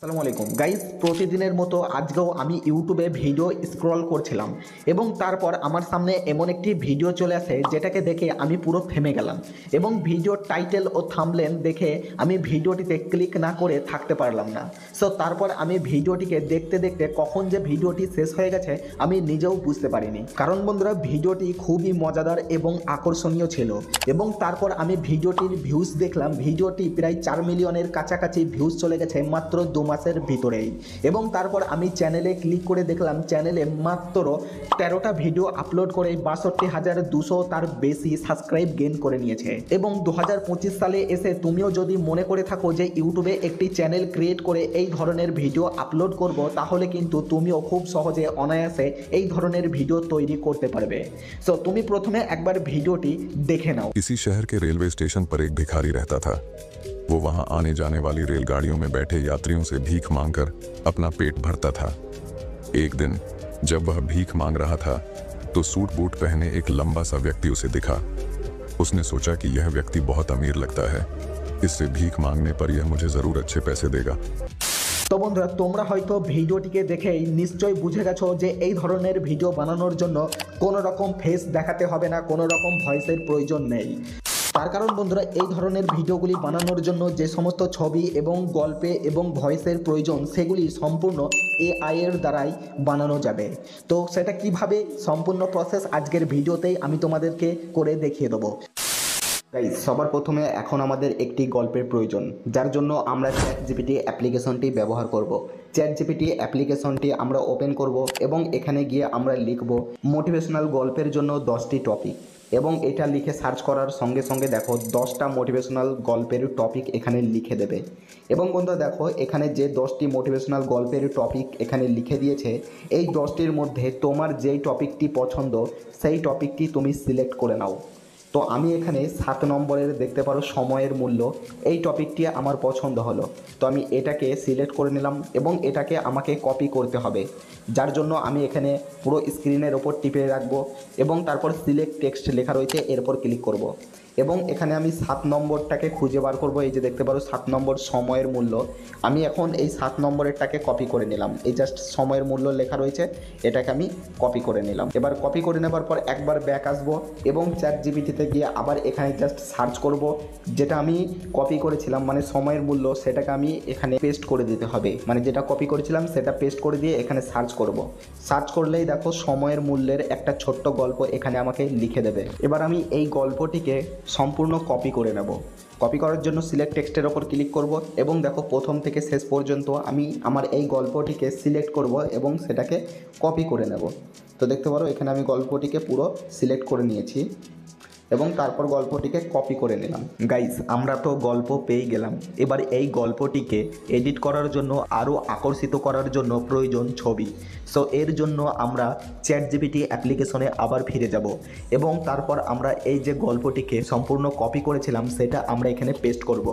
আসসালামু আলাইকুম গাইস, প্রতিদিনের মতো আজকেও আমি ইউটিউবে ভিডিও স্ক্রল করছিলাম এবং তারপর আমার সামনে এমন একটি ভিডিও চলে আসে যেটাকে দেখে আমি পুরো থেমে গেলাম এবং ভিডিওর টাইটেল ও থাম্বনেল দেখে আমি ভিডিওটিতে ক্লিক না করে থাকতে পারলাম না। সো তারপর আমি ভিডিওটিকে দেখতে দেখতে কখন যে ভিডিওটি শেষ হয়ে গেছে আমি নিজেও বুঝতে পারিনি। কারণ বন্ধুরা, ভিডিওটি খুবই মজাদার এবং আকর্ষণীয় ছিল এবং তারপর আমি ভিডিওটির ভিউজ দেখলাম। ভিডিওটি প্রায় 4 মিলিয়নের কাছাকাছি ভিউজ চলে গেছে মাত্র 2 মাসের ভিতরেই। এবং তারপর আমি চ্যানেলে ক্লিক করে দেখলাম চ্যানেলে মাত্র 13টা ভিডিও আপলোড করে 62,200 তার বেশি সাবস্ক্রাইব গেইন করে নিয়েছে। এবং 2025 সালে এসে তুমিও যদি মনে করে থাকো যে ইউটিউবে একটি চ্যানেল ক্রিয়েট করে এই ধরনের ভিডিও আপলোড করব, তাহলে কিন্তু তুমিও খুব সহজে অনায়াসে এই ধরনের ভিডিও তৈরি করতে পারবে। সো তুমি প্রথমে একবার ভিডিওটি দেখে নাও। किसी शहर के रेलवे स्टेशन पर एक भिखारी रहता था। वो वहां आने जाने वाली रेलगाड़ियों में बैठे यात्रियों से भीख मांगकर अपना पेट भरता था। एक दिन जब वह भीख मांग रहा था तो सूट बूट पहने एक लंबा सा व्यक्ति उसे दिखा। उसने सोचा कि यह व्यक्ति बहुत अमीर लगता है, इससे भीख मांगने पर यह मुझे जरूर अच्छे पैसे देगा। তো বন্ধুরা, তোমরা হয়তো ভিডিওটিকে দেখেই নিশ্চয়ই বুঝে গেছো যে এই ধরনের ভিডিও বানানোর জন্য কোনো রকম ফেস দেখাতে হবে না, কোনো রকম ভয়েসের প্রয়োজন নেই। তার কারণ বন্ধুরা, এই ধরনের ভিডিওগুলি বানানোর জন্য যে সমস্ত ছবি এবং গল্পে এবং ভয়েসের প্রয়োজন সেগুলি সম্পূর্ণ এআই এর দ্বারাই বানানো যাবে। তো সেটা কিভাবে সম্পূর্ণ প্রসেস আজকের ভিডিওতেই আমি তোমাদেরকে করে দেখিয়ে দেবো। গাইস, সবার প্রথমে এখন আমাদের একটি গল্পের প্রয়োজন, যার জন্য আমরা চ্যাটজিপিটি অ্যাপ্লিকেশনটি ব্যবহার করব। চ্যাটজিপিটি অ্যাপ্লিকেশনটি আমরা ওপেন করব এবং এখানে গিয়ে আমরা লিখব মোটিভেশনাল গল্পের জন্য 10টি টপিক এবং এটা লিখে সার্চ করার সঙ্গে সঙ্গে দেখো 10টা মোটিভেশনাল গল্পের টপিক এখানে লিখে দেবে। এবং বন্ধুরা দেখো, এখানে যে 10টি মোটিভেশনাল গল্পের টপিক এখানে লিখে দিয়েছে, এই 10টির মধ্যে তোমার যেই টপিকটি পছন্দ সেই টপিকটি তুমি সিলেক্ট করে নাও। তো আমি এখানে 7 নম্বরের দেখতে পারো সময়ের মূল্য, এই টপিকটি আমার পছন্দ হলো। তো আমি এটাকে সিলেক্ট করে নিলাম এবং এটাকে আমাকে কপি করতে হবে, যার জন্য আমি এখানে পুরো স্ক্রিনের ওপর টিপে রাখবো এবং তারপর সিলেক্ট টেক্সট লেখা রয়েছে এর উপর ক্লিক করব। এবং এখানে আমি 7 নম্বরটাকে খুঁজে বার করব। এই যে দেখতে পারো 7 নম্বর সময়ের মূল্য, আমি এখন এই 7 নম্বরেরটাকে কপি করে নিলাম। এই জাস্ট সময়ের মূল্য লেখা রয়েছে, এটাকে আমি কপি করে নিলাম। এবার কপি করে নেবার পর একবার ব্যাক আসবো এবং চ্যাটজিপিটিতে গিয়ে আবার এখানে জাস্ট সার্চ করব, যেটা আমি কপি করেছিলাম মানে সময়ের মূল্য, সেটাকে আমি এখানে পেস্ট করে দিতে হবে। মানে যেটা কপি করেছিলাম সেটা পেস্ট করে দিয়ে এখানে সার্চ করব। সার্চ করলেই দেখো সময়ের মূল্যের একটা ছোট্ট গল্প এখানে আমাকে লিখে দেবে। এবার আমি এই গল্পটিকে সম্পূর্ণ কপি করে নেব। কপি করার জন্য সিলেক্ট টেক্সটের ওপর ক্লিক করব এবং দেখো প্রথম থেকে শেষ পর্যন্ত আমি আমার এই গল্পটিকে সিলেক্ট করব এবং সেটাকে কপি করে নেব। তো দেখতে পারো এখানে আমি গল্পটিকে পুরো সিলেক্ট করে নিয়েছি এবং তারপর গল্পটিকে কপি করে নিলাম। গাইস, আমরা তো গল্প পেয়ে গেলাম। এবার এই গল্পটিকে এডিট করার জন্য আরও আকর্ষিত করার জন্য প্রয়োজন ছবি। সো এর জন্য আমরা চ্যাটজিপিটি অ্যাপ্লিকেশনে আবার ফিরে যাব এবং তারপর আমরা এই যে গল্পটিকে সম্পূর্ণ কপি করেছিলাম সেটা আমরা এখানে পেস্ট করব।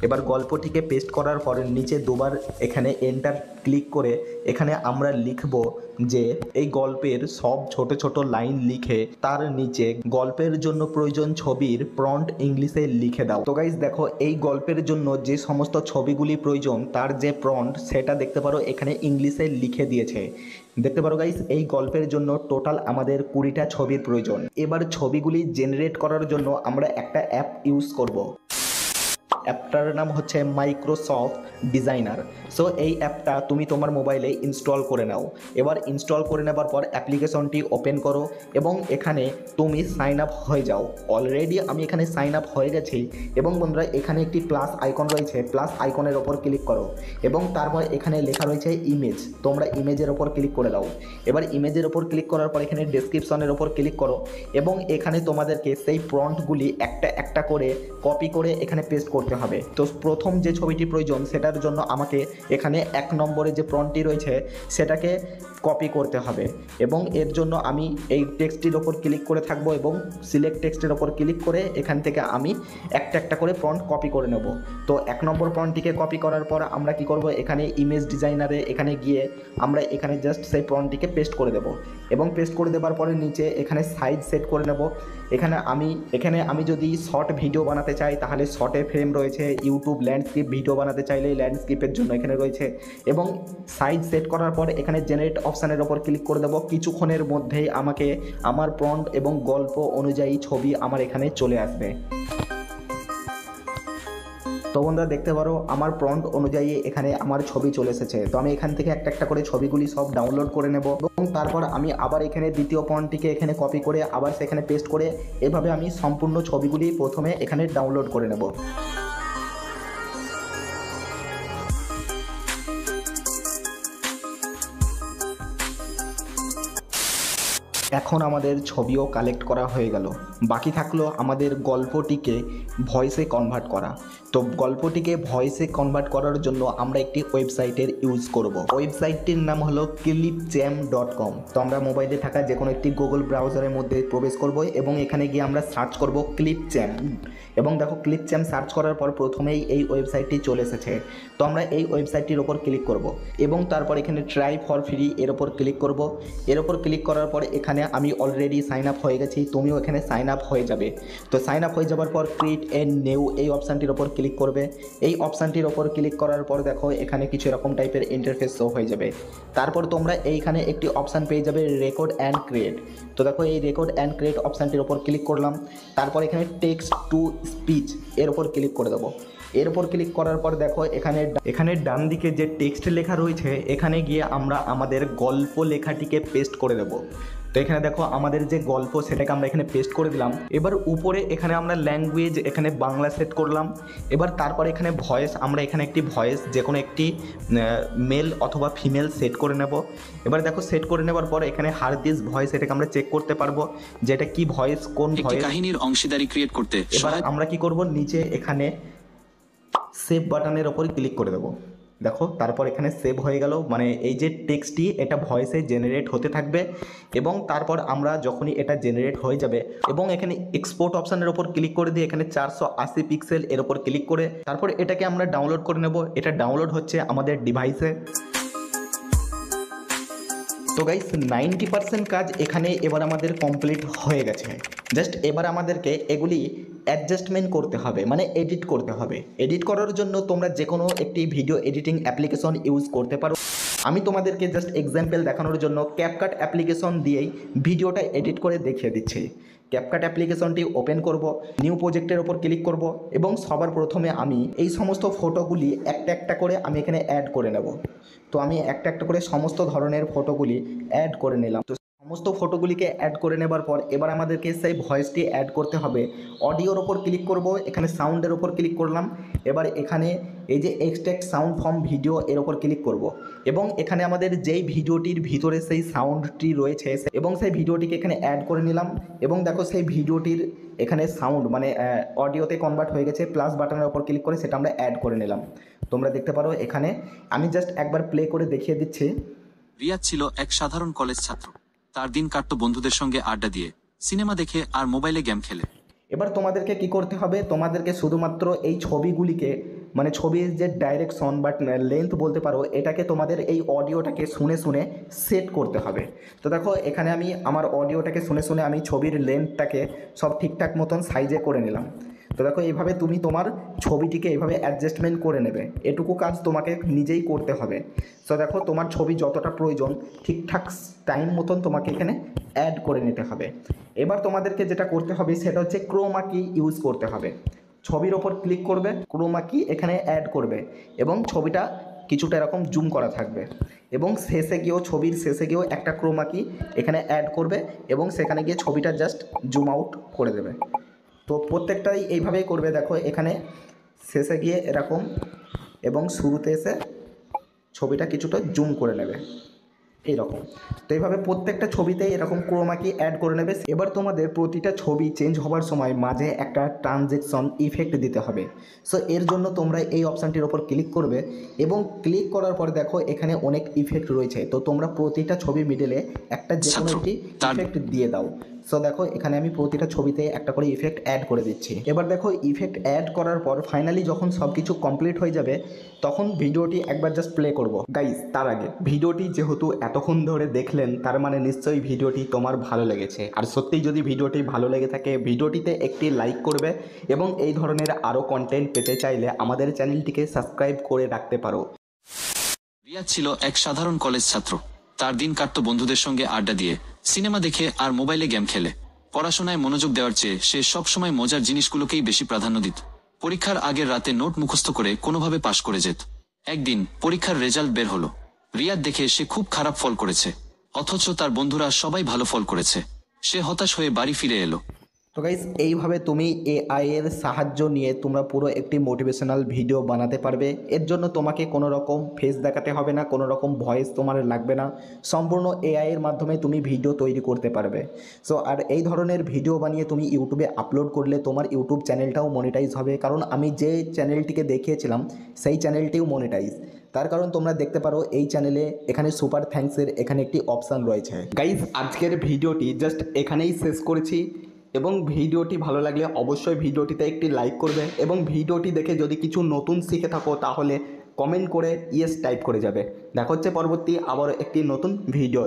এবার গল্পটিকে পেস্ট করার পর নিচে দুবার এখানে এন্টার ক্লিক করে এখানে আমরা লিখব যে এই গল্পের সব ছোট ছোট লাইন লিখে তার নিচে গল্পের জন্য প্রয়োজন ছবির প্রম্পট ইংলিশে লিখে দাও। তো গাইস দেখো, এই গল্পের জন্য যে সমস্ত ছবিগুলি প্রয়োজন তার যে প্রম্পট সেটা দেখতে পারো এখানে ইংলিশে লিখে দিয়েছে। দেখতে পারো গাইস, এই গল্পের জন্য টোটাল আমাদের 20টা ছবির প্রয়োজন। এবার ছবিগুলি জেনারেট করার জন্য আমরা একটা অ্যাপ ইউজ করব। অ্যাপটার নাম হচ্ছে মাইক্রোসফট ডিজাইনার। সো এই অ্যাপটা তুমি তোমার মোবাইলে ইনস্টল করে নাও। এবার ইনস্টল করে নেবার পর অ্যাপ্লিকেশনটি ওপেন করো এবং এখানে তুমি সাইন আপ হয়ে যাও। অলরেডি আমি এখানে সাইন আপ হয়ে গেছি এবং বন্ধুরা এখানে একটি প্লাস আইকন রয়েছে, প্লাস আইকনের ওপর ক্লিক করো এবং তারপর এখানে লেখা রয়েছে ইমেজ, তোমরা ইমেজের ওপর ক্লিক করে দাও। এবার ইমেজের ওপর ক্লিক করার পর এখানে ডেসক্রিপশনের ওপর ক্লিক করো এবং এখানে তোমাদেরকে সেই প্রম্পটগুলি একটা একটা করে কপি করে এখানে পেস্ট করতে হবে। তো প্রথম যে ছবিটি প্রয়োজন সেটার জন্য আমাকে এখানে 1 নম্বরে যে প্রম্পটটি রয়েছে সেটাকে কপি করতে হবে এবং এর জন্য আমি এই টেক্সটটির ওপর ক্লিক করে থাকবো এবং সিলেক্ট টেক্সটের ওপর ক্লিক করে এখান থেকে আমি একটা একটা করে প্রম্পট কপি করে নেব। তো 1 নম্বর প্রম্পটটিকে কপি করার পর আমরা কি করব, এখানে ইমেজ ডিজাইনারে এখানে গিয়ে আমরা এখানে জাস্ট সেই প্রম্পটটিকে পেস্ট করে দেব এবং পেস্ট করে দেওয়ার পরে নিচে এখানে সাইজ সেট করে নেব। এখানে আমি যদি শর্ট ভিডিও বানাতে চাই তাহলে শর্টে ফ্রেম রয়েছে, ইউটিউব ল্যান্ডস্কেপ ভিডিও বানাতে চাইলে ল্যান্ডস্কেপের জন্য এখানে রয়েছে। এবং সাইজ সেট করার পর এখানে জেনারেট অপশানের ওপর ক্লিক করে দেবো। কিছুক্ষণের মধ্যেই আমাকে আমার প্রম্পট এবং গল্প অনুযায়ী ছবি আমার এখানে চলে আসবে। তো বন্ধুরা দেখতে পারো আমার প্রম্পট অনুযায়ী এখানে আমার ছবি চলে এসেছে। তো আমি এখান থেকে একটা একটা করে ছবিগুলি সব ডাউনলোড করে নেব এবং তারপর আমি আবার এখানে দ্বিতীয় প্রম্পটটিকে এখানে কপি করে আবার সেখানে পেস্ট করে এভাবে আমি সম্পূর্ণ ছবিগুলি প্রথমে এখানে ডাউনলোড করে নেব। এখন আমাদের ছবিও কালেক্ট করা হয়ে গেল, বাকি থাকলো আমাদের গল্পটিকে ভয়েসে কনভার্ট করা। তো গল্পটিকে ভয়েসে কনভার্ট করার জন্য আমরা একটি ওয়েবসাইটের ইউজ করব। ওয়েবসাইটটির নাম হলো clipchamp.com। তো আমরা মোবাইলে থাকা যে কোনো একটি গুগল ব্রাউজারের মধ্যে প্রবেশ করব এবং এখানে গিয়ে আমরা সার্চ করব ক্লিপচ্যাম্প। এবং দেখো ক্লিপচ্যাম্প সার্চ করার পর প্রথমেই এই ওয়েবসাইটটি চলে এসেছে। তো আমরা এই ওয়েবসাইটটির ওপর ক্লিক করব এবং তারপর এখানে ট্রাই ফর ফ্রি এর ওপর ক্লিক করব। এর ওপর ক্লিক করার পর এখানে আমি অলরেডি সাইন আপ হয়ে গেছি, তুমিও এখানে সাইন আপ হয়ে যাবে। তো সাইন আপ হয়ে যাওয়ার পর ক্রিয়েট এ নিউ এই অপশানটির ওপর ক্লিক করবে। এই অপশানটির ওপর ক্লিক করার পর দেখো এখানে কিছু এরকম টাইপের ইন্টারফেস শো হয়ে যাবে। তারপর তোমরা এইখানে একটি অপশান পেয়ে যাবে রেকর্ড অ্যান্ড ক্রিয়েট। তো দেখো এই রেকর্ড অ্যান্ড ক্রিয়েট অপশানটির ওপর ক্লিক করলাম। তারপর এখানে টেক্সট টু স্পিচ এর ওপর ক্লিক করে দেবো। এর উপর ক্লিক করার পর দেখো এখানে ডান দিকে যে টেক্সট লেখা রয়েছে এখানে গিয়ে আমরা আমাদের গল্প লেখাটিকে পেস্ট করে দেবো। তো এখানে দেখো আমাদের যে গল্প সেটাকে আমরা এখানে পেস্ট করে দিলাম। এবার উপরে এখানে আমরা ল্যাঙ্গুয়েজ এখানে বাংলা সেট করলাম। এবার তারপর এখানে ভয়েস আমরা এখানে একটি ভয়েস যে কোনো একটি মেল অথবা ফিমেল সেট করে নেব। এবার দেখো সেট করে নেবার পর এখানে হার দিস ভয়েস এটাকে আমরা চেক করতে পারবো যে এটা কি ভয়েস, কোন ভয়েস। কাহিনীর অংশীদারি ক্রিয়েট করতে এবার আমরা কি করব, নিচে এখানে সেভ বাটনের ওপর ক্লিক করে দেবো। দেখো তারপর এখানে সেভ হয়ে গেল, মানে এই যে টেক্সটটি এটা ভয়েসে জেনারেট হতে থাকবে। এবং তারপর আমরা যখনই এটা জেনারেট হয়ে যাবে এবং এখানে এক্সপোর্ট অপশানের ওপর ক্লিক করে দিয়ে এখানে 480 পিক্সেল এর ওপর ক্লিক করে তারপর এটাকে আমরা ডাউনলোড করে নেব। এটা ডাউনলোড হচ্ছে আমাদের ডিভাইসে। তো গাইস 90% কাজ এখানে এবার আমাদের কমপ্লিট হয়ে গেছে। জাস্ট এবার আমাদেরকে এগুলি অ্যাডজাস্টমেন্ট করতে হবে, মানে এডিট করতে হবে। এডিট করার জন্য তোমরা যে কোনো একটি ভিডিও এডিটিং অ্যাপ্লিকেশন ইউজ করতে পারো। আমি তোমাদেরকে জাস্ট এক্সাম্পল দেখানোর জন্য ক্যাপকাট অ্যাপ্লিকেশন দিয়েই ভিডিওটা এডিট করে দেখিয়ে দিচ্ছি। ক্যাপকাট অ্যাপ্লিকেশনটি ওপেন করব, নিউ প্রজেক্টের ওপর ক্লিক করব এবং সবার প্রথমে আমি এই সমস্ত ফটোগুলি একটা একটা করে আমি এখানে অ্যাড করে নেব। তো আমি একটা একটা করে সমস্ত ধরনের ফটোগুলি অ্যাড করে নিলাম। তো সমস্ত ফটোগুলিকে অ্যাড করে নেবার পর এবার আমাদেরকে সেই ভয়েসটি অ্যাড করতে হবে। অডিওর ওপর ক্লিক করব, এখানে সাউন্ডের ওপর ক্লিক করলাম। এবার এখানে এই যে এক্সট্রাক্ট সাউন্ড ফ্রম ভিডিও এর ওপর ক্লিক করব এবং এখানে আমাদের যেই ভিডিওটির ভিতরে সেই সাউন্ডটি রয়েছে এবং সেই ভিডিওটিকে এখানে অ্যাড করে নিলাম। এবং দেখো সেই ভিডিওটির এখানে সাউন্ড মানে অডিওতে কনভার্ট হয়ে গেছে। প্লাস বাটনের ওপর ক্লিক করে সেটা আমরা অ্যাড করে নিলাম। তোমরা দেখতে পারো এখানে আমি জাস্ট একবার প্লে করে দেখিয়ে দিচ্ছি। রিয়াদ ছিল এক সাধারণ কলেজ ছাত্র। তার দিন কাটতো বন্ধুদের সঙ্গে আড্ডা দিয়ে, সিনেমা দেখে আর মোবাইলে গেম খেলে। এবার তোমাদেরকে কি করতে হবে, তোমাদেরকে শুধুমাত্র এই ছবিগুলিকে মানে ছবির যে ডাইরেকশন বা লেন্থ বলতে পারো এটাকে তোমাদের এই অডিওটাকে শুনে শুনে সেট করতে হবে। তো দেখো এখানে আমি আমার অডিওটাকে শুনে শুনে আমি ছবির লেন্থটাকে সব ঠিকঠাক মতন সাইজে করে নিলাম। তো দেখো এইভাবে তুমি তোমার ছবিটিকে এইভাবে অ্যাডজাস্টমেন্ট করে নেবে। এটুকু কাজ তোমাকে নিজেই করতে হবে। তো দেখো তোমার ছবি যতটা প্রয়োজন ঠিকঠাক টাইম মতন তোমাকে এখানে অ্যাড করে নিতে হবে। এবার তোমাদেরকে যেটা করতে হবে সেটা হচ্ছে ক্রোমা কি ইউজ করতে হবে। ছবির ওপর ক্লিক করবে, ক্রোমা কি এখানে অ্যাড করবে এবং ছবিটা কিছুটা এরকম জুম করা থাকবে এবং শেষে গিয়েও ছবির শেষে গিয়েও একটা ক্রোমা কি এখানে অ্যাড করবে এবং সেখানে গিয়ে ছবিটা জাস্ট জুম আউট করে দেবে। তো প্রত্যেকটাই এইভাবেই করবে। দেখো এখানে শেষে গিয়ে এরকম এবং শুরুতে এসে ছবিটা কিছুটা জুম করে নেবে এইরকম। তো এইভাবে প্রত্যেকটা ছবিতেই এরকম ক্রোমা কি অ্যাড করে নেবে। এবার তোমাদের প্রতিটা ছবি চেঞ্জ হবার সময় মাঝে একটা ট্রানজেকশন ইফেক্ট দিতে হবে। সো এর জন্য তোমরা এই অপশানটির ওপর ক্লিক করবে এবং ক্লিক করার পর দেখো এখানে অনেক ইফেক্ট রয়েছে। তো তোমরা প্রতিটা ছবি মিডলে একটা যে কোনো একটি ইফেক্ট দিয়ে দাও। সো দেখো এখানে আমি প্রতিটা ছবিতে একটা করে ইফেক্ট অ্যাড করে দিচ্ছি। এবার দেখো ইফেক্ট অ্যাড করার পর ফাইনালি যখন সব কিছু কমপ্লিট হয়ে যাবে তখন ভিডিওটি একবার জাস্ট প্লে করব। গাইস তার আগে ভিডিওটি যেহেতু এতক্ষণ ধরে দেখলেন তার মানে নিশ্চয়ই ভিডিওটি তোমার ভালো লেগেছে। আর সত্যিই যদি ভিডিওটি ভালো লেগে থাকে ভিডিওটিতে একটি লাইক করবে এবং এই ধরনের আরও কন্টেন্ট পেতে চাইলে আমাদের চ্যানেলটিকে সাবস্ক্রাইব করে রাখতে পারো। রিয়াদ ছিল এক সাধারণ কলেজ ছাত্র। তার দিন কাটতো বন্ধুদের সঙ্গে আড্ডা দিয়ে, সিনেমা দেখে আর মোবাইলে গেম খেলে। পড়াশোনায় মনোযোগ দেওয়ার চেয়ে সে সবসময় মজার জিনিসগুলোকেই বেশি প্রাধান্য দিত। পরীক্ষার আগের রাতে নোট মুখস্থ করে কোনোভাবে পাশ করে যেত। একদিন পরীক্ষার রেজাল্ট বের হলো। রিয়াদ দেখে সে খুব খারাপ ফল করেছে, অথচ তার বন্ধুরা সবাই ভালো ফল করেছে। সে হতাশ হয়ে বাড়ি ফিরে এলো। তো গাইস এইভাবে তুমি এআই এর সাহায্য নিয়ে তোমরা পুরো একটি মোটিভেশনাল ভিডিও বানাতে পারবে। এর জন্য তোমাকে কোনো রকম ফেস দেখাতে হবে না, কোনো রকম ভয়েস তোমার লাগবে না, সম্পূর্ণ এআই এর মাধ্যমে তুমি ভিডিও তৈরি করতে পারবে। সো আর এই ধরনের ভিডিও বানিয়ে তুমি ইউটিউবে আপলোড করলে তোমার ইউটিউব চ্যানেলটাও মনিটাইজ হবে, কারণ আমি যে চ্যানেলটিকে দেখিয়েছিলাম সেই চ্যানেলটিও মনিটাইজ। তার কারণ তোমরা দেখতে পারো এই চ্যানেলে এখানে সুপার থ্যাঙ্কসের এখানে একটি অপশান রয়েছে। গাইস আজকের ভিডিওটি জাস্ট এখানেই শেষ করেছি এবং ভিডিওটি ভালো লাগলে অবশ্যই ভিডিওটিতে একটি লাইক করবে এবং ভিডিওটি দেখে যদি কিছু নতুন শিখে থাকো তাহলে কমেন্ট করে ইয়েস টাইপ করে যাবে। দেখা হচ্ছে পরবর্তী আবার একটি নতুন ভিডিও।